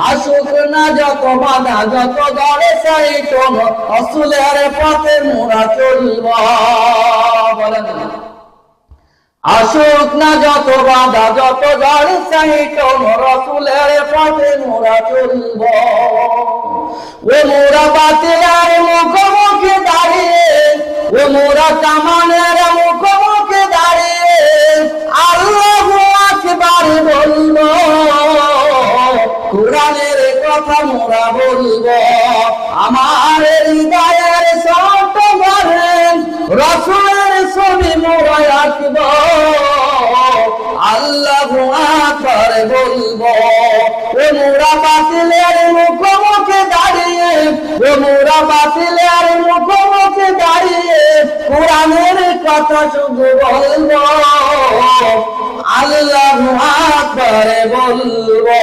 আসুক না যত বাধা যত দরে সাইটন রাসূলের পথে মোরা চলব। বলেন আসুক না যত বাধা যত দরে সাইটন রাসূলের পথে মোরা চলব। ও মোরা বাতিলের মুখোমুখি দাঁড়িয়ে, ও মোরা কামানের মুখোমুখি দাঁড়িয়ে আল্লাহু আকবার বলব। কোরআনের কথা মোরা বলবো, আমার হৃদয়ের ছোট ঘরে রাসূলের ছবি মোরা আঁকব। আল্লাহু আকবার বলবো। ও মোরা বাতিলের মুখোমুখি দাঁড়িয়ে, ও মোরা বাতিলের মুখোমুখি দাঁড়িয়ে কোরআনের কথা শুধু বলবো। আল্লাহু আকবার বলবো।